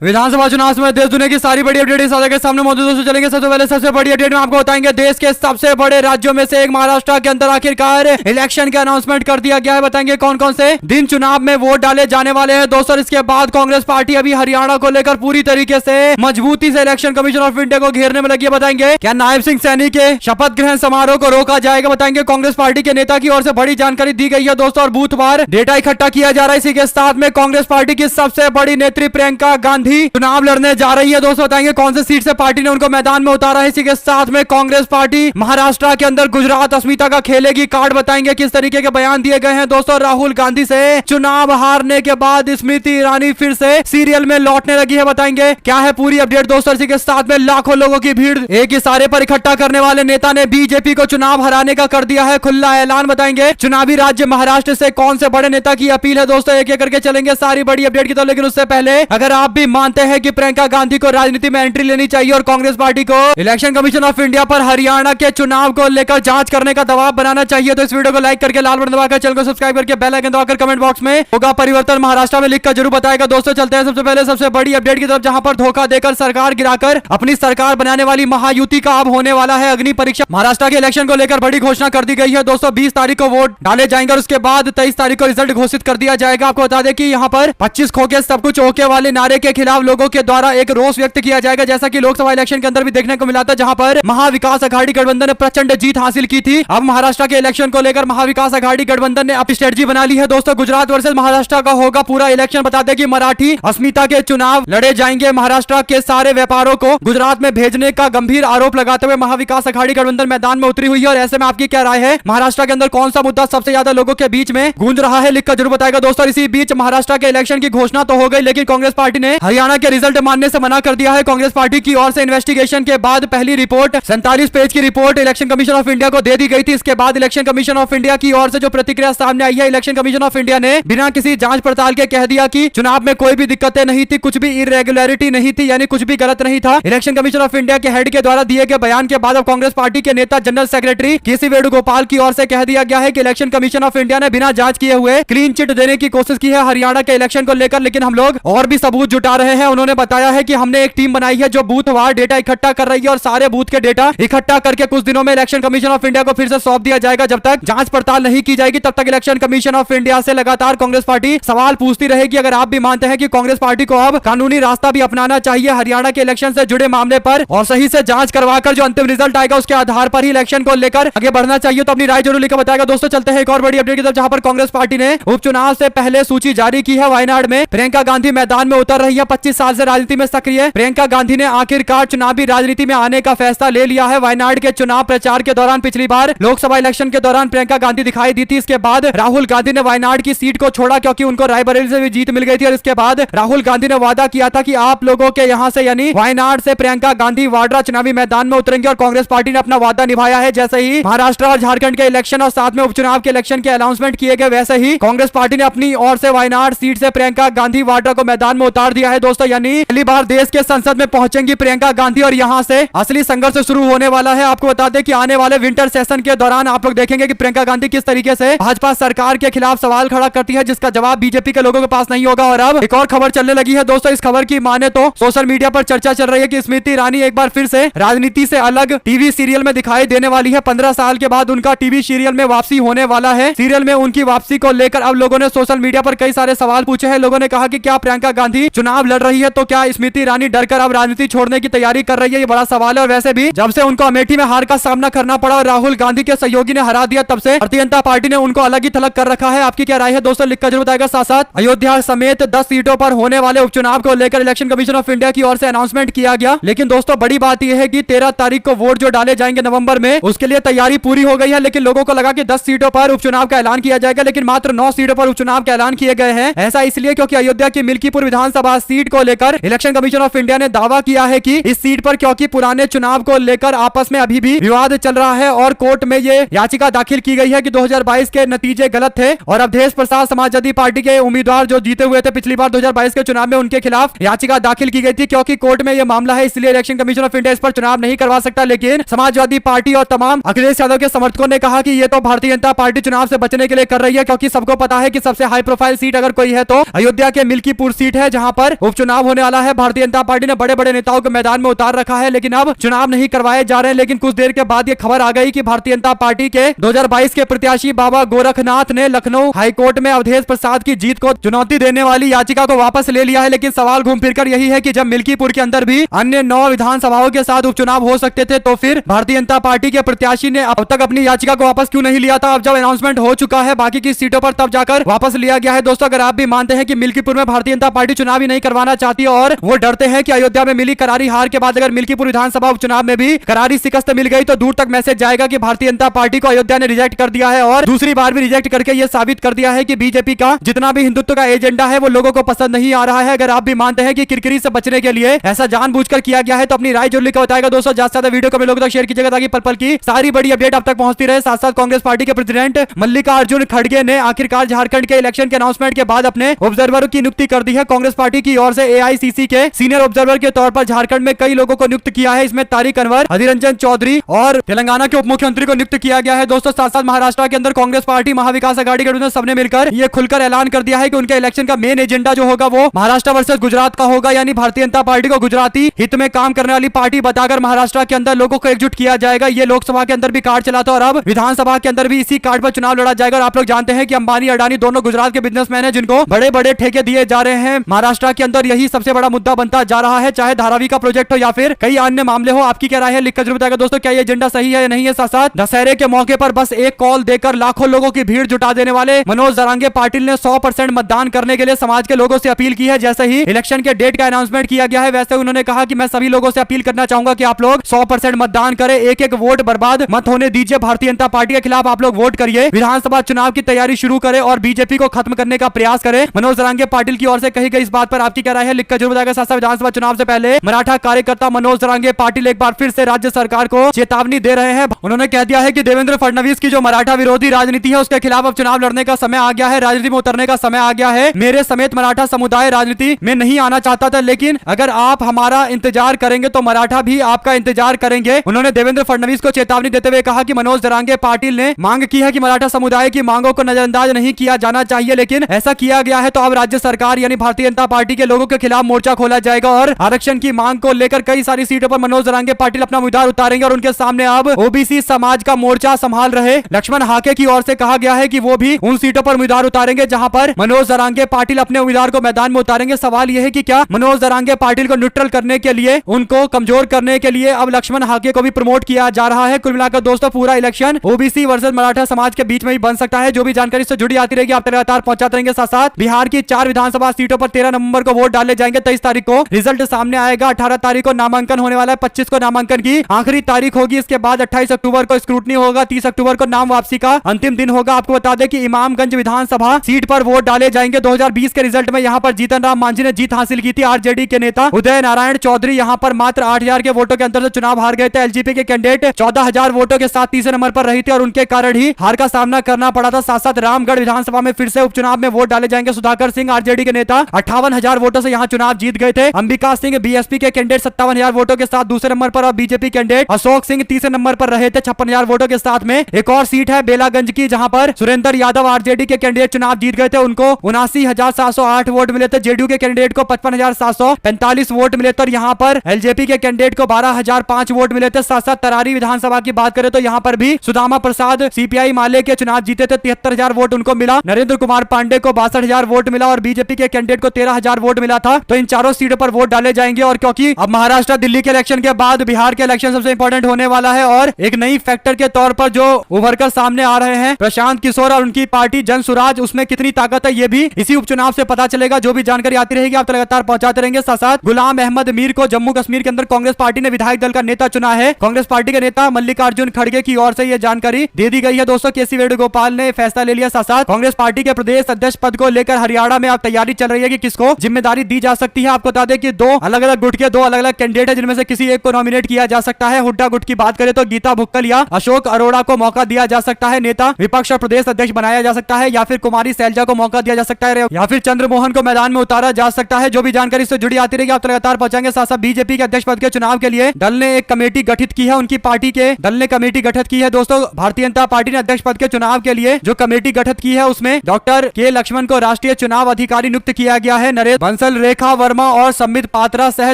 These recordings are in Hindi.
विधानसभा चुनाव में देश दुनिया की सारी बड़ी अपडेट इस के सामने मौजूद दोस्तों चलेंगे। सबसे पहले सबसे बड़ी अपडेट में आपको बताएंगे देश के सबसे बड़े राज्यों में से एक महाराष्ट्र के अंदर आखिरकार इलेक्शन के अनाउंसमेंट कर दिया गया है। बताएंगे कौन कौन से दिन चुनाव में वोट डाले जाने वाले हैं दोस्तों। इसके बाद कांग्रेस पार्टी अभी हरियाणा को लेकर पूरी तरीके से मजबूती से इलेक्शन कमीशन ऑफ इंडिया को घेरने में लगी है। बताएंगे क्या नायब सिंह सैनी के शपथ ग्रहण समारोह को रोका जाएगा। बताएंगे कांग्रेस पार्टी के नेता की ओर से बड़ी जानकारी दी गई है दोस्तों और बूथवार डेटा इकट्ठा किया जा रहा है। इसी के साथ में कांग्रेस पार्टी की सबसे बड़ी नेत्री प्रियंका गांधी चुनाव लड़ने जा रही है दोस्तों। बताएंगे कौन से सीट से पार्टी ने उनको मैदान में उतारा है। इसी के साथ में कांग्रेस पार्टी महाराष्ट्र के अंदर गुजरात अस्मिता का खेलेगी कार्ड। बताएंगे किस तरीके के बयान दिए गए हैं दोस्तों। राहुल गांधी से चुनाव हारने के बाद स्मृति ईरानी फिर से सीरियल में लौटने लगी है। बताएंगे क्या है पूरी अपडेट दोस्तों। इसी के साथ में लाखों लोगों की भीड़ एक इशारे पर इकट्ठा करने वाले नेता ने बीजेपी को चुनाव हराने का कर दिया है खुला ऐलान। बताएंगे चुनावी राज्य महाराष्ट्र से कौन से बड़े नेता की अपील है दोस्तों। एक एक करके चलेंगे सारी बड़ी अपडेट की तरफ। लेकिन उससे पहले अगर आप भी मानते हैं कि प्रियंका गांधी को राजनीति में एंट्री लेनी चाहिए और कांग्रेस पार्टी को इलेक्शन कमीशन ऑफ इंडिया पर हरियाणा के चुनाव को लेकर जांच करने का दबाव बनाना चाहिए तो इस वीडियो को लाइक करके लाल बटन दबाकर चैनल को सब्सक्राइब करके बेल आइकन दबाकर कमेंट बॉक्स में होगा परिवर्तन महाराष्ट्र में लिखकर जरूर बताएगा दोस्तों। चलते हैं सबसे पहले सबसे बड़ी अपडेट की तरफ जहां पर धोखा देकर सरकार गिराकर अपनी सरकार बनाने वाली महायुति का अब होने वाला है अग्नि परीक्षा। महाराष्ट्र के इलेक्शन को लेकर बड़ी घोषणा कर दी गई है दोस्तों। 20 तारीख को वोट डाले जाएंगे और उसके बाद 23 तारीख को रिजल्ट घोषित कर दिया जाएगा। आपको बता दें कि यहाँ पर 25 खोके सब कुछ ओके वाले नारे के खिलाफ लोगों के द्वारा एक रोष व्यक्त किया जाएगा जैसा कि लोकसभा इलेक्शन के अंदर भी देखने को मिला था जहां पर महाविकास अघाड़ी गठबंधन ने प्रचंड जीत हासिल की थी। अब महाराष्ट्र के इलेक्शन को लेकर महाविकास अघाड़ी गठबंधन ने अपनी स्ट्रेटजी बना ली है दोस्तों। गुजरात वर्सेस महाराष्ट्र का होगा पूरा इलेक्शन। बता दें कि मराठी अस्मिता के चुनाव लड़े जाएंगे। महाराष्ट्र के सारे व्यापारों को गुजरात में भेजने का गंभीर आरोप लगाते हुए महाविकास अघाड़ी गठबंधन मैदान में उतरी हुई है और ऐसे में आपकी क्या राय है। महाराष्ट्र के अंदर कौन सा मुद्दा सबसे ज्यादा लोगों के बीच में गूंज रहा है लिखकर जरूर बताएगा दोस्तों। इसी बीच महाराष्ट्र के इलेक्शन की घोषणा तो हो गई लेकिन कांग्रेस पार्टी ने हरियाणा के रिजल्ट मानने से मना कर दिया है। कांग्रेस पार्टी की ओर से इन्वेस्टिगेशन के बाद पहली रिपोर्ट 47 पेज की report election commission of India को दे दी गई थी। इसके बाद इलेक्शन कमीशन ऑफ इंडिया की ओर से जो प्रतिक्रिया सामने आई है, इलेक्शन कमीशन ऑफ इंडिया ने बिना किसी जांच पड़ताल के कह दिया कि चुनाव में कोई भी दिक्कतें नहीं थी, कुछ भी इरेगुलरिटी नहीं थी, यानी कुछ भी गलत नहीं था। इलेक्शन कमीशन ऑफ इंडिया के हेड के द्वारा दिए गए बयान के बाद अब कांग्रेस पार्टी के नेता जनरल सेक्रेटरी केसी वेणुगोपाल की ओर से कह दिया गया है कि इलेक्शन कमीशन ऑफ इंडिया ने बिना जांच किए हुए क्लीन चिट देने की कोशिश की है हरियाणा के इलेक्शन को लेकर, लेकिन हम लोग और भी सबूत जुटा रहे हैं। उन्होंने बताया है कि हमने एक टीम बनाई है जो बूथवार डेटा इकट्ठा कर रही है और सारे बूथ के डेटा इकट्ठा करके कुछ दिनों में इलेक्शन कमीशन ऑफ इंडिया को फिर से सौंप दिया जाएगा। जब तक जांच पड़ताल नहीं की जाएगी तब तक इलेक्शन कमीशन ऑफ इंडिया से लगातार कांग्रेस पार्टी सवाल पूछती रहेगी। अगर आप भी मानते हैं कि कांग्रेस पार्टी को अब कानूनी रास्ता भी अपनाना चाहिए हरियाणा के इलेक्शन से जुड़े मामले पर और सही से जांच करवाकर जो अंतिम रिजल्ट आएगा उसके आधार पर ही इलेक्शन को लेकर आगे बढ़ना चाहिए तो अपनी राय जरूर लेकर बताएगा दोस्तों। चलते हैं एक और बड़ी अपडेट की तरफ जहां पर कांग्रेस पार्टी ने उपचुनाव से पहले सूची जारी की है। वायनाड में प्रियंका गांधी मैदान में उतर रही है। 25 साल से राजनीति में सक्रिय प्रियंका गांधी ने आखिरकार चुनावी राजनीति में आने का फैसला ले लिया है। वायनाड के चुनाव प्रचार के दौरान पिछली बार लोकसभा इलेक्शन के दौरान प्रियंका गांधी दिखाई दी थी। इसके बाद राहुल गांधी ने वायनाड की सीट को छोड़ा क्योंकि उनको रायबरेली से भी जीत मिल गई थी और इसके बाद राहुल गांधी ने वादा किया था कि आप लोगों के यहां से यानी वायनाड से प्रियंका गांधी वाड्रा चुनावी मैदान में उतरेंगे और कांग्रेस पार्टी ने अपना वादा निभाया है। जैसे ही महाराष्ट्र और झारखंड के इलेक्शन और साथ में उपचुनाव के इलेक्शन के अनाउंसमेंट किए गए वैसे ही कांग्रेस पार्टी ने अपनी ओर से वायनाड सीट से प्रियंका गांधी वाड्रा को मैदान में उतार दिया है दोस्तों। यानी पहली बार देश के संसद में पहुंचेंगी प्रियंका गांधी और यहां से असली संघर्ष शुरू होने वाला है। आपको बता दें कि आने वाले विंटर सेशन के दौरान आप लोग देखेंगे कि प्रियंका गांधी किस तरीके से भाजपा सरकार के खिलाफ सवाल खड़ा करती है जिसका जवाब बीजेपी के लोगों के पास नहीं होगा। और अब एक और खबर चलने लगी है दोस्तों। इस खबर की माने तो सोशल मीडिया पर चर्चा चल रही है कि स्मृति ईरानी एक बार फिर से राजनीति से अलग टीवी सीरियल में दिखाई देने वाली है। 15 साल के बाद उनका टीवी सीरियल में वापसी होने वाला है। सीरियल में उनकी वापसी को लेकर अब लोगों ने सोशल मीडिया पर कई सारे सवाल पूछे हैं। लोगों ने कहा कि क्या प्रियंका गांधी चुनाव लड़ रही है तो क्या स्मृति ईरानी डरकर अब राजनीति छोड़ने की तैयारी कर रही है, ये बड़ा सवाल है। और वैसे भी जब से उनको अमेठी में हार का सामना करना पड़ा और राहुल गांधी के सहयोगी ने हरा दिया तब से भारतीय जनता पार्टी ने उनको अलग ही थलग कर रखा है। आपकी क्या राय है दोस्तों लिखकर जरूर बताएगा। साथ साथ अयोध्या समेत 10 सीटों पर होने वाले उपचुनाव को लेकर इलेक्शन कमीशन ऑफ इंडिया की ओर से अनाउंसमेंट किया गया, लेकिन दोस्तों बड़ी बात यह है कि 13 तारीख को वोट जो डाले जाएंगे नवंबर में उसके लिए तैयारी पूरी हो गई है। लेकिन लोगों को लगा कि 10 सीटों पर उपचुनाव का ऐलान किया जाएगा, लेकिन मात्र 9 सीटों पर उपचुनाव का ऐलान किए गए हैं। ऐसा इसलिए क्योंकि अयोध्या की मिल्कीपुर विधानसभा सीट को लेकर इलेक्शन कमीशन ऑफ इंडिया ने दावा किया है कि इस सीट पर क्योंकि पुराने चुनाव को लेकर आपस में अभी भी विवाद चल रहा है और कोर्ट में ये याचिका दाखिल की गई है कि 2022 के नतीजे गलत थे और अवधेश प्रसाद समाजवादी पार्टी के उम्मीदवार जो जीते हुए थे पिछली बार 2022 के चुनाव में उनके खिलाफ याचिका दाखिल की गई थी। क्योंकि कोर्ट में यह मामला है इसलिए इलेक्शन कमीशन ऑफ इंडिया इस पर चुनाव नहीं करवा सकता। लेकिन समाजवादी पार्टी और तमाम अखिलेश यादव के समर्थकों ने कहा कि ये तो भारतीय जनता पार्टी चुनाव से बचने के लिए कर रही है, क्योंकि सबको पता है कि सबसे हाई प्रोफाइल सीट अगर कोई है तो अयोध्या के मिल्कीपुर सीट है, जहां पर उपचुनाव होने वाला है। भारतीय जनता पार्टी ने बड़े बड़े नेताओं को मैदान में उतार रखा है, लेकिन अब चुनाव नहीं करवाए जा रहे हैं। लेकिन कुछ देर के बाद ये खबर आ गई कि भारतीय जनता पार्टी के 2022 के प्रत्याशी बाबा गोरखनाथ ने लखनऊ हाईकोर्ट में अवधेश प्रसाद की जीत को चुनौती देने वाली याचिका को वापस ले लिया है। लेकिन सवाल घूम फिरकर यही है कि जब मिल्कीपुर के अंदर भी अन्य 9 विधानसभाओं के साथ उपचुनाव हो सकते थे, तो फिर भारतीय जनता पार्टी के प्रत्याशी ने अब तक अपनी याचिका को वापस क्यों नहीं लिया था? अब जब अनाउंसमेंट हो चुका है बाकी की सीटों पर, तब जाकर वापस लिया गया है। दोस्तों, अगर आप भी मानते हैं कि मिल्कीपुर में भारतीय जनता पार्टी चुनाव ही नहीं करवाना चाहती है और वो डरते हैं कि अयोध्या में मिली करारी हार के बाद अगर मिल्कीपुर विधानसभा उपचुनाव में भी करारी शिकस्त मिल गई तो दूर तक मैसेज जाएगा कि भारतीय जनता पार्टी को अयोध्या ने रिजेक्ट कर दिया है और दूसरी बार भी रिजेक्ट करके ये साबित कर दिया है कि बीजेपी का जितना भी हिंदुत्व का एजेंडा है वो लोगों को पसंद नहीं आ रहा है। अगर आप भी मानते हैं कि किरकिरी से बचने के लिए ऐसा जानबूझकर किया गया है तो अपनी राय जरूर लिखकर बताएगा। दोस्तों, ज्यादा से ज्यादा वीडियो को लोगों तक शेयर कीजिएगा ताकि पल पल की सारी बड़ी अपडेट अब तक पहुंचती रहे। साथ साथ कांग्रेस पार्टी के प्रेसिडेंट मल्लिकार्जुन खड़गे ने आखिरकार झारखंड के इलेक्शन के अनाउंसमेंट के बाद अपने ऑब्जर्वर की नियुक्ति कर दी है। कांग्रेस पार्टी की ओर से एआईसीसी के सीनियर ऑब्जर्वर के तौर पर झारखंड में कई लोगों को नियुक्त किया है। इसमें तारिक अनवर, अधीर रंजन चौधरी और तेलंगाना के उप मुख्यमंत्री को नियुक्त किया गया है। दोस्तों, साथ साथ महाराष्ट्र के अंदर कांग्रेस पार्टी महाविकास आघाड़ी के सबने मिलकर ये खुलकर ऐलान कर दिया है कि उनके इलेक्शन का मेन एजेंडा जो होगा वो महाराष्ट्र वर्सेस गुजरात का होगा, यानी भारतीय जनता पार्टी को गुजराती हित में काम करने वाली पार्टी बताकर महाराष्ट्र के अंदर लोगों को एकजुट किया जाएगा। ये लोकसभा के अंदर भी कार्ड चला था और अब विधानसभा के अंदर भी इसी कार्ड पर चुनाव लड़ा जाएगा। और आप लोग जानते हैं कि अंबानी अडानी दोनों गुजरात के बिजनेसमैन हैं जिनको बड़े बड़े ठेके दिए जा रहे हैं। महाराष्ट्र के अंदर यही सबसे बड़ा मुद्दा बनता जा रहा है, चाहे धारावी का प्रोजेक्ट हो या फिर कई अन्य मामले हो। आपकी क्या राय है लिखकर जरूर बताएगा। दोस्तों, क्या ये एजेंडा सही है या नहीं है? साथ साथ दशहरे के मौके पर बस एक कॉल देकर लाखों लोगों की भीड़ जुटा देने वाले मनोज जरांगे पाटिल ने 100% मतदान करने के लिए समाज के लोगों से अपील की है। जैसे ही इलेक्शन के डेट का अनाउंसमेंट किया गया है वैसे उन्होंने कहा कि मैं सभी लोगों से अपील करना चाहूंगा कि आप लोग 100% मतदान करें, एक एक वोट बर्बाद मत होने दीजिए। भारतीय जनता पार्टी के खिलाफ आप लोग वोट करिए, विधानसभा चुनाव की तैयारी शुरू करें और बीजेपी को खत्म करने का प्रयास करें। मनोज जरांगे पाटिल की ओर से कही गई इस बात पर आपकी क्या राय है लिखकर जरूर बताएगा। साथ विधानसभा चुनाव से पहले मराठा कार्यकर्ता मनोज जरांगे पाटिल एक बार फिर से राज्य सरकार को चेतावनी दे रहे हैं। उन्होंने कह दिया है कि देवेंद्र फडणवीस की जो मराठा विरोधी राजनीति है उसके खिलाफ अब चुनाव लड़ने का समय आ गया है, राजनीति में उतरने का समय आ गया है। मेरे समेत मराठा समुदाय राजनीति में नहीं आना चाहता था, लेकिन अगर आप हमारा इंतजार करेंगे तो मराठा भी आपका इंतजार करेंगे। उन्होंने देवेंद्र फडणवीस को चेतावनी देते हुए कहा कि मनोज जरांगे पाटिल ने मांग की है कि मराठा समुदाय की मांगों को नजरअंदाज नहीं किया जाना चाहिए, लेकिन ऐसा किया गया है तो अब राज्य सरकार यानी भारतीय जनता पार्टी के लोगों के खिलाफ मोर्चा खोला जाएगा और आरक्षण की मांग को लेकर कई सारी सीटों पर मनोज जरांगे पाटिल अपना उम्मीदवार उतारेंगे और उनके सामने अब ओबीसी समाज का मोर्चा संभाल रहे लक्ष्मण हाके की ओर से कहा गया है कि वो भी उन सीटों पर उम्मीदवार उतारेंगे जहां पर मनोज जरांगे पाटिल अपने उम्मीदवार को मैदान में उतारेंगे। सवाल यह है कि क्या मनोज जरांगे पाटिल को न्यूट्रल करने के लिए, उनको कमजोर करने के लिए अब लक्ष्मण हाके को भी प्रमोट किया जा रहा है। कुल मिलाकर दोस्तों, पूरा इलेक्शन ओबीसी वर्सेस मराठा समाज के बीच में ही बन सकता है। जो भी जानकारी से जुड़ी आती रहेगी आप लगातार पहुंचाते रहेंगे। साथ साथ बिहार की 4 विधानसभा सीटों पर 13 नवंबर को वोट डाले जाएंगे। 23 तारीख को रिजल्ट सामने आएगा, 18 तारीख को नामांकन होने वाला है, 25 को नामांकन की आखिरी तारीख होगी। इसके बाद 28 अक्टूबर को स्क्रूटनी होगा, 30 अक्टूबर को नाम वापसी का अंतिम दिन होगा। आपको बता दें कि इमामगंज विधानसभा सीट पर वोट डाले जाएंगे। 2020 के रिजल्ट में यहां पर जीतन राम मांझी ने जीत हासिल की थी। आरजेडी के नेता उदय नारायण चौधरी यहां पर मात्र 8000 के वोटों के अंतर से चुनाव हार गए थे। एलजेपी के कैंडिडेट 14000 वोटों के साथ तीसरे नंबर पर रही थी और उनके कारण ही हार का सामना करना पड़ा था। साथ साथ रामगढ़ विधानसभा में फिर से उपचुनाव में वोट डाले जाएंगे। सुधाकर सिंह आरजेडी के नेता 58,000 वोटों से यहां चुनाव जीत गए थे। अंबिका सिंह बीएसपी के कैंडिडेट 57,000 वोटों के साथ दूसरे नंबर पर और बीजेपी कैंडिडेट अशोक सिंह तीसरे नंबर पर रहे थे 56,000 वोटों के साथ में। एक और सीट है बेलागंज की जहां पर सुरेंद्र यादव आरजेडी के कैंडिडेट चुनाव जीत गए थे, उनको 79,708 वोट मिले थे। जेडीयू के कैंडिडेट को 55,745 वोट मिले थे और यहां पर एलजेपी के कैंडिडेट को 12,005 वोट मिले थे। साथ साथ तरारी विधानसभा की बात करें तो यहां पर भी सुदामा प्रसाद सीपीआई माले के चुनाव जीते थे, 73,000 वोट उनको मिला। नरेंद्र कुमार पांडे को 62,000 वोट मिला और बीजेपी के कैंडिडेट को 13,000 वोट मिला था। तो इन चारों सीटों पर वोट डाले जाएंगे और क्योंकि अब महाराष्ट्र दिल्ली के इलेक्शन के बाद बिहार के इलेक्शन सबसे इंपॉर्टेंट होने वाला है और एक नई फैक्टर के तौर पर जो उभरकर सामने आ रहे हैं प्रशांत किशोर और उनकी पार्टी जन सुराज, उसमें कितनी ताकत है ये भी इसी उपचुनाव से पता चलेगा। जो भी जानकारी आती रहेगी आप लगातार पहुंचाते रहेंगे। साथ साथ गुलाम अहमद मीर को जम्मू कश्मीर के अंदर कांग्रेस पार्टी ने विधायक दल का नेता चुना है। कांग्रेस पार्टी के नेता मल्लिकार्जुन खड़गे की ओर से यह जानकारी दे दी गई है। दोस्तों, केसी वेणुगोपाल ने फैसला ले लिया। साथ साथ कांग्रेस पार्टी के प्रदेश अध्यक्ष पद को लेकर हरियाणा में अब तैयारी चल रही है कि किसको जिम्मेदारी दी जा सकती है। आपको बता दें कि 2 अलग-अलग गुट के 2 अलग-अलग कैंडिडेट है जिनमें से किसी एक को नॉमिनेट किया जा सकता है। हुड्डा गुट की बात करें तो गीता भुक्कल या अशोक अरोड़ा को मौका दिया जा सकता है, नेता विपक्ष और प्रदेश अध्यक्ष बनाया जा सकता है, या फिर कुमारी सैलजा को मौका दिया जा सकता है, या फिर चंद्रमोहन को मैदान में उतारा जा सकता है। जो भी जानकारी से जुड़ी आती रहेगी आप लगातार पहुंचाएंगे। साथ साथ बीजेपी के अध्यक्ष पद के चुनाव के लिए दल ने एक कमेटी गठित की है, उनकी पार्टी के दल ने कमेटी गठित की है। दोस्तों, भारतीय जनता पार्टी ने अध्यक्ष पद के चुनाव के लिए जो कमेटी गठित की है उसमें डॉक्टर के लक्ष्मण को राष्ट्रीय चुनाव अधिकारी नियुक्त किया गया है। नरेश बंसल, रेखा वर्मा और समित पात्रा सह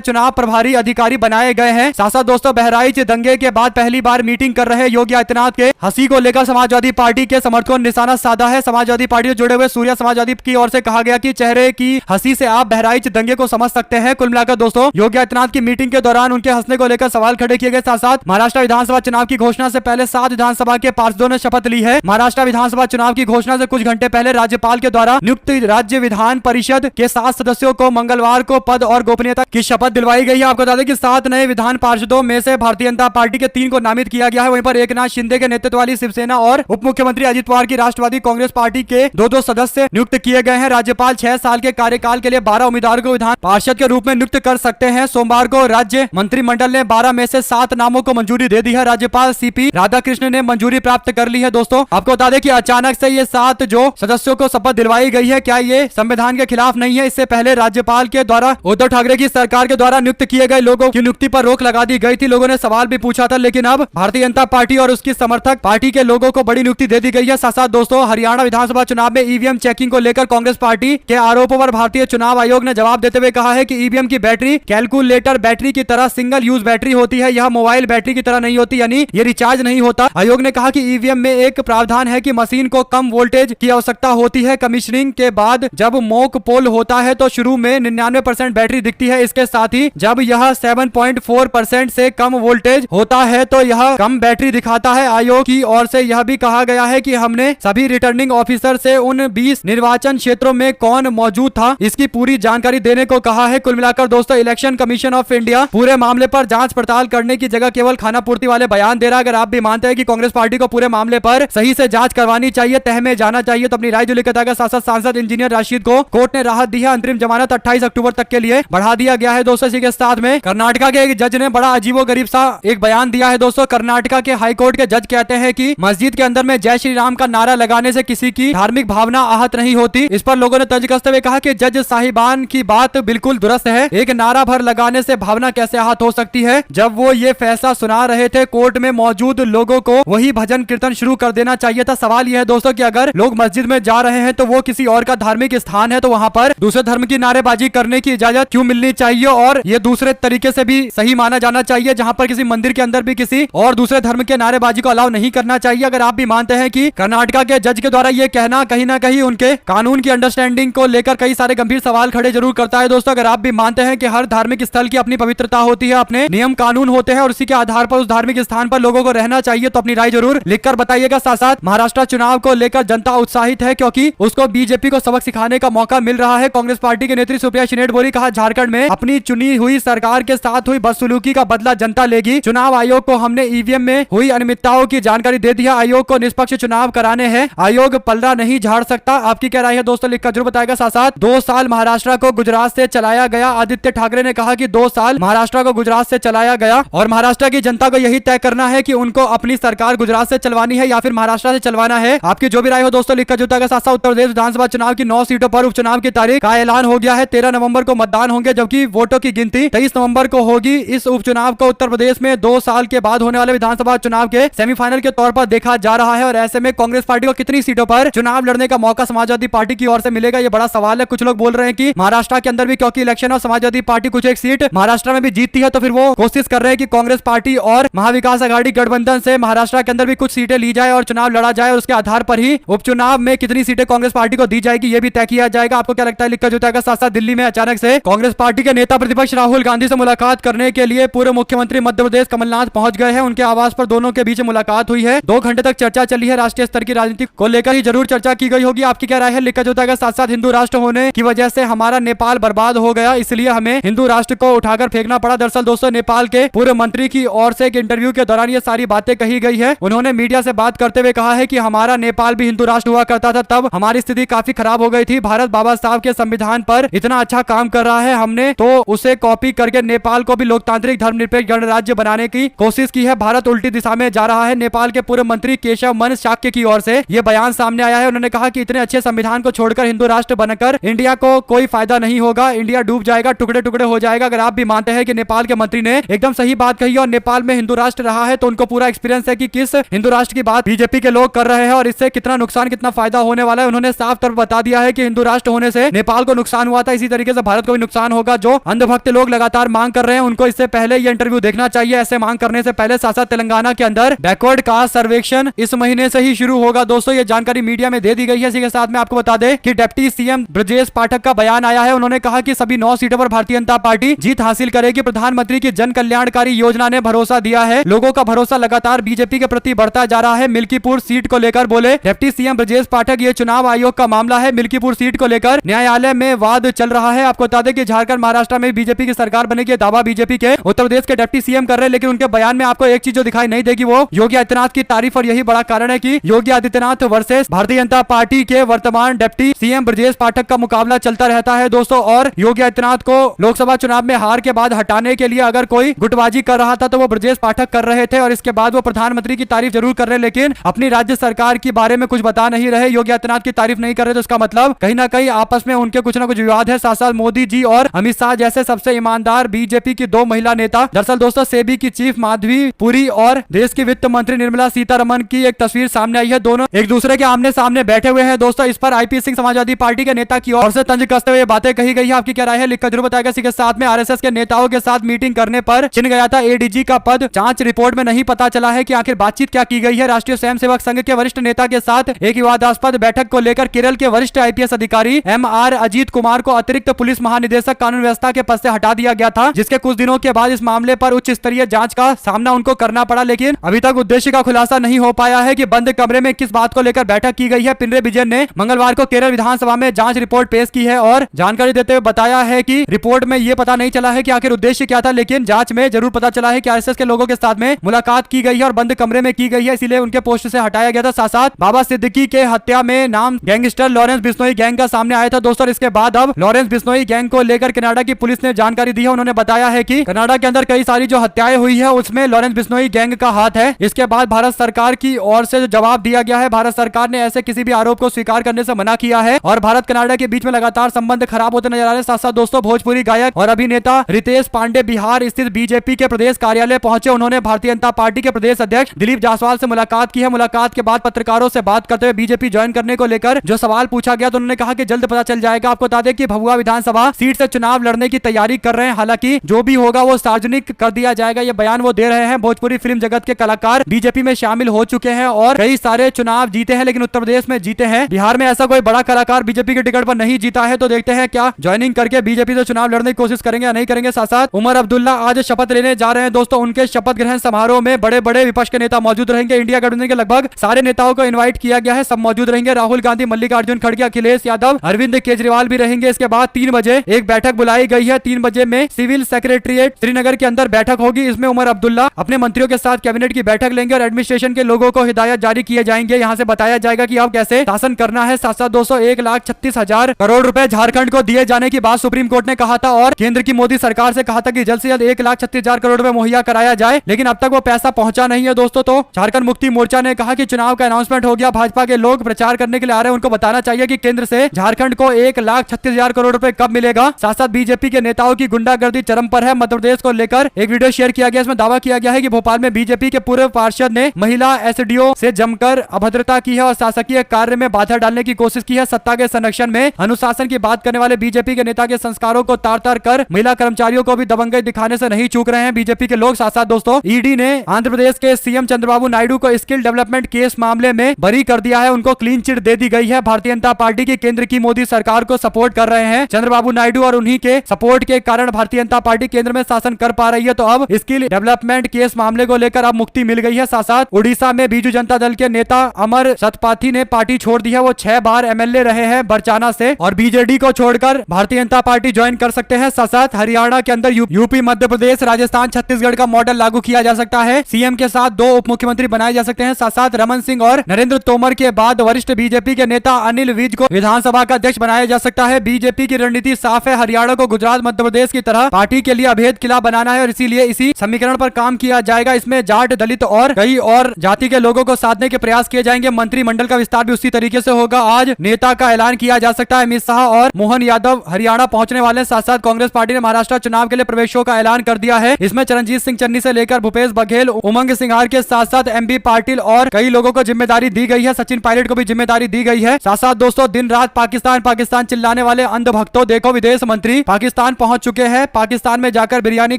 चुनाव प्रभारी अधिकारी बनाए गए हैं। साथ साथ दोस्तों बहराइच दंगे के बाद पहली बार मीटिंग कर रहे योगी आदित्यनाथ के हंसी को लेकर समाजवादी पार्टी के समर्थकों ने निशाना साधा है। समाजवादी पार्टी से जुड़े हुए सूर्या समाजवादी की ओर से कहा गया कि चेहरे की हंसी से आप बहराइच दंगे को समझ सकते हैं। कुल मिलाकर दोस्तों योगी आदित्यनाथ की मीटिंग के दौरान उनके हंसने को लेकर सवाल खड़े किए गए। साथ साथ महाराष्ट्र विधानसभा चुनाव की घोषणा से पहले 7 विधानसभा के पार्षदों ने शपथ ली है। महाराष्ट्र विधानसभा चुनाव की घोषणा से कुछ घंटे पहले राज्यपाल के द्वारा नियुक्त राज्य विधान परिषद के 7 सदस्यों को मंगलवार को पद और गोपनीयता की शपथ दिलवाई गई है। आपको बता दें कि 7 नए विधान पार्षदों में से भारतीय जनता पार्टी के 3 को नामित किया गया है। वहीं पर एकनाथ शिंदे के नेतृत्व वाली शिवसेना और उप मुख्यमंत्री अजित पवार की राष्ट्रवादी कांग्रेस पार्टी के 2-2 सदस्य नियुक्त किए गए हैं। राज्यपाल 6 साल के कार्यकाल के लिए 12 उम्मीदवारों को विधान पार्षद के रूप में नियुक्त कर सकते हैं। सोमवार को राज्य मंत्रिमंडल ने 12 में से 7 नामों को मंजूरी दे दी है। राज्यपाल सीपी राधाकृष्ण ने मंजूरी प्राप्त कर ली है। दोस्तों आपको बता दें कि अचानक से ये 7 जो सदस्यों को शपथ दिलवाई गई है, क्या ये संविधान के खिलाफ नहीं है? इससे पहले राज्यपाल के द्वारा उद्धव ठाकरे की सरकार के द्वारा नियुक्त किए गए लोगों की नियुक्ति पर रोक लगा दी गई थी। लोगों ने सवाल भी पूछा था, लेकिन अब भारतीय जनता पार्टी और उसकी समर्थक पार्टी के लोगों को बड़ी नियुक्ति दे दी गई है। साथ साथ दोस्तों हरियाणा विधानसभा चुनाव में ईवीएम चेकिंग को लेकर कांग्रेस पार्टी के आरोपों पर भारतीय चुनाव आयोग ने जवाब देते हुए कहा है कि ईवीएम की बैटरी कैलकुलेटर बैटरी की तरह सिंगल यूज बैटरी होती है। यह मोबाइल बैटरी की तरह नहीं होती, यानी ये रिचार्ज नहीं होता। आयोग ने कहा कि ईवीएम में एक प्रावधान है कि मशीन को कम वोल्टेज की आवश्यकता होती है। कमीशनिंग के बाद जब मॉक पोल होता है तो शुरू में 99% बैटरी दिखती है। इसके साथ ही जब यह 7.4% से कम वोल्टेज होता है तो यह कम बैटरी दिखाता है। आयोग की ओर से यह भी कहा गया है कि हमने सभी रिटर्निंग ऑफिसर से उन 20 निर्वाचन क्षेत्रों में कौन मौजूद था इसकी पूरी जानकारी देने को कहा है। कुल मिलाकर दोस्तों इलेक्शन कमीशन ऑफ इंडिया पूरे मामले पर जांच पड़ताल करने की जगह केवल खाना पूर्ति वाले बयान दे रहा है। अगर आप भी मानते हैं कि कांग्रेस पार्टी को पूरे मामले पर सही से जांच करवानी चाहिए, तह में जाना चाहिए, तो अपनी राय जो लिखा था। साथ सांसद इंजीनियर राशिद को कोर्ट ने राहत दी है। अंतरिम जमानत 28 अक्टूबर तक के लिए बढ़ा दिया गया है। दोस्तों इसी के साथ में कर्नाटका के एक जज ने बड़ा अजीबोगरीब सा एक बयान दिया है। दोस्तों कर्नाटका के हाईकोर्ट के जज कहते हैं कि मस्जिद के अंदर में जय श्री राम का नारा लगाने से किसी की धार्मिक भावना आहत नहीं होती। इस पर लोगों ने तर्ज कसते हुए कहा कि जज साहिबान की बात बिल्कुल दुरुस्त है। एक नारा भर लगाने से भावना कैसे आहत हो सकती है? जब वो ये फैसला सुना रहे थे कोर्ट में मौजूद लोगों को वही भजन कीर्तन शुरू कर देना चाहिए था। सवाल यह है दोस्तों कि अगर लोग मस्जिद में जा रहे हैं तो वो किसी और का धार्मिक स्थान है, तो वहां पर दूसरे धर्म की नारेबाजी करने की इजाजत क्यों मिलनी चाहिए? और ये दूसरे तरीके से भी सही माना जाना चाहिए जहां पर किसी मंदिर के अंदर भी किसी और दूसरे धर्म के नारेबाजी को अलाउ नहीं करना चाहिए। अगर आप भी मानते हैं कि कर्नाटका के जज के द्वारा ये कहना कहीं ना कहीं उनके कानून की अंडरस्टैंडिंग को लेकर कई सारे गंभीर सवाल खड़े जरूर करता है। दोस्तों अगर आप भी मानते हैं कि हर धार्मिक स्थल की अपनी पवित्रता होती है, अपने नियम कानून होते हैं और उसी के आधार पर उस धार्मिक स्थान पर लोगों को रहना चाहिए, तो अपनी राय जरूर लिखकर बताइएगा। साथ साथ महाराष्ट्र चुनाव को लेकर जनता उत्साहित है क्योंकि उसको बीजेपी को सबक सिखाने का मौका मिल रहा है। कांग्रेस पार्टी के नेत्री सुप्रिया शिनेट बोली, कहा झारखंड में अपनी चुनी हुई सरकार के साथ हुई बदसलूकी का बदला जनता लेगी। चुनाव आयोग को हमने ईवीएम में हुई अनियमितताओं की जानकारी दे दी है। आयोग को निष्पक्ष चुनाव कराने हैं, आयोग पलड़ा नहीं झाड़ सकता। आपकी क्या राय है दोस्तों लिखकर जरूर बताएगा। साथ साथ 2 साल महाराष्ट्र को गुजरात से चलाया गया। आदित्य ठाकरे ने कहा कि 2 साल महाराष्ट्र को गुजरात से चलाया गया और महाराष्ट्र की जनता को यही तय करना है कि उनको अपनी सरकार गुजरात से चलवानी है या फिर महाराष्ट्र से चलवाना है। आपकी जो भी राय हो दोस्तों लिखकर जरूर बताएगा। साथ साथ उत्तर प्रदेश विधानसभा चुनाव की 9 सीटों पर उपचुनाव की तारीख का ऐलान हो गया है। 13 नवंबर को मतदान होंगे जबकि वोटों की गिनती 23 नवंबर को होगी। इस उपचुनाव को उत्तर प्रदेश में 2 साल के बाद होने वाले विधानसभा चुनाव के सेमीफाइनल के तौर पर देखा जा रहा है। और ऐसे में कांग्रेस पार्टी को कितनी सीटों पर चुनाव लड़ने का मौका समाजवादी पार्टी की ओर से मिलेगा, ये बड़ा सवाल है। कुछ लोग बोल रहे हैं कि महाराष्ट्र के अंदर भी क्योंकि इलेक्शन और समाजवादी पार्टी कुछ एक सीट महाराष्ट्र में भी जीतती है तो फिर वो कोशिश कर रहे हैं कि कांग्रेस पार्टी और महाविकास आघाड़ी गठबंधन से महाराष्ट्र के अंदर भी कुछ सीटें ली जाए और चुनाव लड़ा जाए और उसके आधार पर ही उपचुनाव में कितनी सीटें कांग्रेस पार्टी को दी जाएगी ये भी तय किया जाएगा। आपको क्या लगता है लिखकर जो जाएगा। साथ साथ दिल्ली में अचानक से कांग्रेस पार्टी के नेता प्रतिपक्ष राहुल गांधी से मुलाकात करने के लिए पूर्व मुख्यमंत्री मध्य प्रदेश कमलनाथ पहुंच गए हैं। उनके आवास पर दोनों के बीच मुलाकात हुई है। 2 घंटे तक चर्चा चली है। राष्ट्रीय स्तर की राजनीति को लेकर ही जरूर चर्चा की गई होगी। आपकी क्या राय है लिखकर जो जाएगा। साथ साथ हिंदू राष्ट्र होने की वजह से हमारा नेपाल बर्बाद हो गया, इसलिए हमें हिंदू राष्ट्र को उठाकर फेंकना पड़ा। दरअसल दोस्तों नेपाल के पूर्व मंत्री की ओर से एक इंटरव्यू के दौरान ये सारी बातें कही गई है। उन्होंने मीडिया से बात करते हुए कहा है कि हमारा नेपाल भी हिंदू राष्ट्र हुआ करता था, तब हमारी स्थिति काफी खराब हो गई थी। भारत बाबा साहब के संविधान पर इतना अच्छा काम कर रहा है, हमने तो उसे कॉपी करके नेपाल को भी लोकतांत्रिक धर्मनिरपेक्ष गणराज्य बनाने की कोशिश की है। भारत उल्टी दिशा में जा रहा है। नेपाल के पूर्व मंत्री केशव मन शाक्य की ओर से यह बयान सामने आया है। उन्होंने कहा कि इतने अच्छे संविधान को छोड़कर हिंदू राष्ट्र बनकर इंडिया को कोई फायदा नहीं होगा, इंडिया डूब जाएगा, टुकड़े टुकड़े हो जाएगा। अगर आप भी मानते हैं कि नेपाल के मंत्री ने एकदम सही बात कही और नेपाल में हिंदू राष्ट्र रहा है तो उनको पूरा एक्सपीरियंस है कि किस हिंदू राष्ट्र की बात बीजेपी के लोग कर रहे हैं और इससे कितना नुकसान कितना फायदा होने वाला है। उन्होंने साफ तौर पर बता दिया है कि हिंदू राष्ट्र होने से नेपाल को नुकसान हुआ था, इसी तरीके से भारत को भी नुकसान होगा। जो अंधभक्त लोग लगातार मांग कर रहे हैं उनको इससे पहले ये इंटरव्यू देखना चाहिए। ऐसे मांग करने से पहले साथ साथ तेलंगाना के अंदर बैकवर्ड कास्ट सर्वेक्षण इस महीने से ही शुरू होगा। दोस्तों ये जानकारी मीडिया में दे दी गई है। इसी के साथ में आपको बता दें कि डिप्टी सीएम ब्रजेश पाठक का बयान आया है। उन्होंने कहा कि सभी 9 सीटों पर भारतीय जनता पार्टी जीत हासिल करेगी। प्रधानमंत्री की जन कल्याणकारी योजना ने भरोसा दिया है। लोगों का भरोसा लगातार बीजेपी के प्रति बढ़ता जा रहा है। मिल्कीपुर सीट को लेकर बोले डिप्टी सीएम ब्रजेश पाठक, ये चुनाव आयोग का मामला है। मिल्कीपुर सीट को लेकर न्यायालय में वाद चल रहा है। आपको बता दें कि झारखंड महाराष्ट्र में बीजेपी की सरकार बनेगी, दावा बीजेपी के उत्तर प्रदेश के डिप्टी सीएम कर रहे हैं। लेकिन उनके बयान में आपको एक चीज जो दिखाई नहीं देगी वो योगी आदित्यनाथ की तारीफ, और यही बड़ा कारण है कि योगी आदित्यनाथ वर्सेस भारतीय जनता पार्टी के वर्तमान डिप्टी सीएम ब्रजेश पाठक का मुकाबला चलता रहता है दोस्तों। और योगी आदित्यनाथ को लोकसभा चुनाव में हार के बाद हटाने के लिए अगर कोई गुटबाजी कर रहा था तो वो ब्रजेश पाठक कर रहे थे, और इसके बाद वो प्रधानमंत्री की तारीफ जरूर कर रहे हैं लेकिन अपनी राज्य सरकार के बारे में कुछ बता नहीं रहे। योगी आदित्यनाथ की तारीफ नहीं कर रहे, तो इसका मतलब कहीं ना कहीं आपस में उनके कुछ ना कुछ विवाद है। साथ साथ मोदी जी और अमित शाह जैसे सबसे ईमानदार बीजेपी की 2 महिला नेता, दरअसल दोस्तों सेबी की चीफ माधवी पुरी और देश की वित्त मंत्री निर्मला सीतारमण की एक तस्वीर सामने आई है। दोनों एक दूसरे के आमने सामने बैठे हुए हैं दोस्तों। इस पर आईपी सिंह समाजवादी पार्टी के नेता की ओर से तंज कसते हुए बातें कही गई है। आपकी क्या राय है लिखकर जरूर बताएगा। इसी के साथ में आरएसएस के नेताओं के साथ मीटिंग करने पर छिन गया था एडीजी का पद। जांच रिपोर्ट में नहीं पता चला है कि आखिर बातचीत क्या की गई है। राष्ट्रीय स्वयंसेवक संघ के वरिष्ठ नेता के साथ एक विवादास्पद बैठक को लेकर केरल के वरिष्ठ आईपीएस अधिकारी एमआर अजीत कुमार को अतिरिक्त पुलिस महानिदेशक कानून व्यवस्था के पद से हटा दिया गया था, जिसके कुछ दिनों के बाद इस मामले पर उच्च स्तरीय जांच का सामना उनको करना पड़ा। लेकिन अभी तक उद्देश्य का खुलासा नहीं हो पाया है कि बंद कमरे में किस बात को लेकर बैठक की गई है। पिनरे विजयन ने मंगलवार को केरल विधानसभा में जांच रिपोर्ट पेश की है और जानकारी देते हुए बताया है कि रिपोर्ट में यह पता नहीं चला है कि आखिर उद्देश्य क्या था, लेकिन जांच में जरूर पता चला है कि आरएसएस के लोगों के साथ में मुलाकात की गई है और बंद कमरे में की गई है, इसीलिए उनके पोस्ट से हटाया गया था। साथ साथ बाबा सिद्दीकी के हत्या में नाम गैंगस्टर लॉरेंस बिश्नोई गैंग का सामने आया था दोस्तों। इसके बाद अब लॉरेंस बिश्नोई गैंग को लेकर कनाडा की पुलिस ने जानकारी दी है। उन्होंने बताया है कि कनाडा के अंदर कई सारी जो हत्याएं हुई है उसमें लॉरेंस बिश्नोई गैंग का हाथ है। इसके बाद भारत सरकार की ओर से जो जवाब दिया गया है, भारत सरकार ने ऐसे किसी भी आरोप को स्वीकार करने से मना किया है और भारत कनाडा के बीच में लगातार संबंध खराब होते नजर आ रहे हैं। साथ साथ दोस्तों भोजपुरी गायक और अभिनेता रितेश पांडे बिहार स्थित बीजेपी के प्रदेश कार्यालय पहुंचे। उन्होंने भारतीय जनता पार्टी के प्रदेश अध्यक्ष दिलीप जायसवाल से मुलाकात की है। मुलाकात के बाद पत्रकारों से बात करते हुए बीजेपी ज्वाइन करने को लेकर जो सवाल पूछा गया तो उन्होंने कहा कि जल्द पता चल जाएगा। आपको बता दें कि भभुआ विधानसभा सीट से चुनाव लड़ने की तैयारी कर रहे हैं, हालांकि जो भी होगा वो सार्वजनिक कर दिया जाएगा, ये बयान वो दे रहे हैं। भोजपुरी फिल्म जगत के कलाकार बीजेपी में शामिल हो चुके हैं और कई सारे चुनाव जीते हैं, लेकिन उत्तर प्रदेश में जीते हैं। बिहार में ऐसा कोई बड़ा कलाकार बीजेपी के टिकट पर नहीं जीता है, तो देखते हैं क्या ज्वाइनिंग करके बीजेपी से चुनाव लड़ने की कोशिश करेंगे या नहीं करेंगे। साथ साथ उमर अब्दुल्ला आज शपथ लेने जा रहे हैं दोस्तों। उनके शपथ ग्रहण समारोह में बड़े बड़े विपक्ष के नेता मौजूद रहेंगे। इंडिया गठबंधन के लगभग सारे नेताओं को इनवाइट किया गया है, सब मौजूद रहेंगे। राहुल गांधी, मल्लिकार्जुन खड़गे, अखिलेश यादव, अरविंद केजरीवाल भी रहेंगे। इसके बाद 3 बजे एक बैठक बुलाई गई है। 3 बजे में सिविल सेक्रेटरीट श्रीनगर के अंदर बैठक होगी। इसमें उमर अब्दुल्ला अपने मंत्रियों के साथ कैबिनेट की बैठक लेंगे और एडमिनिस्ट्रेशन के लोगों को हिदायत जारी किए जाएंगे। यहाँ से बताया जाएगा कि अब कैसे शासन करना है। साथ साथ दोस्तों 1,36,000 करोड़ रुपए झारखंड को दिए जाने की बात सुप्रीम कोर्ट ने कहा था और केंद्र की मोदी सरकार से कहा था कि जल्द से जल्द 1,36,000 करोड़ रुपए मुहैया कराया जाए, लेकिन अब तक वो पैसा पहुंचा नहीं है दोस्तों। तो झारखंड मुक्ति मोर्चा ने कहा कि चुनाव का अनाउंसमेंट हो गया, भाजपा के लोग प्रचार करने के लिए आ रहे हैं, उनको बताना चाहिए कि केंद्र से झारखंड को 1,36,000 करोड़ रुपए कब मिलेगा। साथ साथ बीजेपी के नेताओं की गुंडागर्दी चरम पर है। मध्य प्रदेश को लेकर एक वीडियो शेयर किया गया, इसमें दावा किया गया है कि भोपाल में बीजेपी के पूर्व पार्षद ने महिला एसडीओ से जमकर अभद्रता की है और शासकीय कार्य में बाधा डालने की कोशिश की है। सत्ता के संरक्षण में अनुशासन की बात करने वाले बीजेपी के नेता के संस्कारों को तार-तार कर महिला कर्मचारियों को भी दबंगई दिखाने से नहीं चूक रहे हैं बीजेपी के लोग। साथ साथ दोस्तों ईडी ने आंध्र प्रदेश के सीएम चंद्रबाबू नायडू को स्किल डेवलपमेंट केस मामले में बरी कर दिया है, उनको क्लीन चिट दे दी गई है। भारतीय जनता पार्टी की केंद्र की मोदी सरकार को सपोर्ट कर रहे हैं चंद्रबाबू नायडू और उन्हीं के सपोर्ट के कारण भारतीय जनता पार्टी केंद्र में शासन कर पा रही है। तो अब स्किल डेवलपमेंट केस मामले को लेकर अब मुक्ति मिल गई है। साथ साथ उड़ीसा में बीजू जनता दल के नेता अमर सतपाथी ने पार्टी छोड़ दी है। वो 6 बार एमएलए रहे हैं बरचाना से और बीजेडी को छोड़कर भारतीय जनता पार्टी ज्वाइन कर सकते हैं। साथ साथ हरियाणा के अंदर यूपी, मध्य प्रदेश, राजस्थान, छत्तीसगढ़ का मॉडल लागू किया जा सकता है। सीएम के साथ 2 उप मुख्यमंत्री बनाए जा सकते हैं। साथ साथ रमन सिंह और नरेंद्र तोमर के बाद वरिष्ठ बीजेपी के नेता अनिल विज को विधानसभा का अध्यक्ष बनाया जा सकता है। बीजेपी की रणनीति साफ है, हरियाणा को गुजरात, मध्य प्रदेश की तरह पार्टी के लिए अभेद किला बनाना है और इसीलिए इसी समीकरण पर काम किया जाएगा। इसमें जाट, दलित और कई और जाति के लोगों को साधने के प्रयास किए जाएंगे। मंत्रिमंडल का विस्तार भी उसी तरीके से होगा। आज नेता का ऐलान किया जा सकता है। अमित शाह और मोहन यादव हरियाणा पहुंचने वाले। साथ साथ कांग्रेस पार्टी ने महाराष्ट्र चुनाव के लिए प्रवेशों का ऐलान कर दिया है। इसमें चरणजीत सिंह चन्नी से लेकर भूपेश बघेल, उमंग सिंघार के साथ साथ एमबी पाटिल और कई लोगों को जिम्मेदारी दी गई है। सचिन पायलट को भी जिम्मेदारी दी गई है। साथ साथ दोस्तों दिन रात पाकिस्तान पाकिस्तान चिल्लाने वाले वाले अंध भक्तों, देखो विदेश मंत्री पाकिस्तान पहुंच चुके हैं। पाकिस्तान में जाकर बिरयानी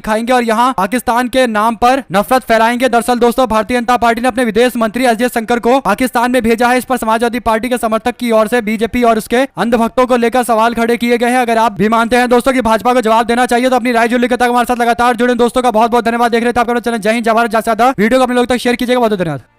खाएंगे और यहाँ पाकिस्तान के नाम पर नफरत फैलाएंगे। दरअसल दोस्तों, भारतीय जनता पार्टी ने अपने विदेश मंत्री एस जयशंकर को पाकिस्तान में भेजा है। इस पर समाजवादी पार्टी के समर्थक की ओर से बीजेपी और उसके अंध भक्तों को लेकर सवाल खड़े किए गए हैं। अगर आप भी मानते हैं दोस्तों कि भाजपा को जवाब देना चाहिए तो अपनी राय जुड़ लिखकर हमारे साथ लगातार जुड़े। दोस्तों का बहुत बहुत धन्यवाद। देख रहे थे आपका चैनल जय हिंद जय भारत। ज्यादा वीडियो को अपने लोग तक शेयर कीजिएगा। बहुत धन्यवाद।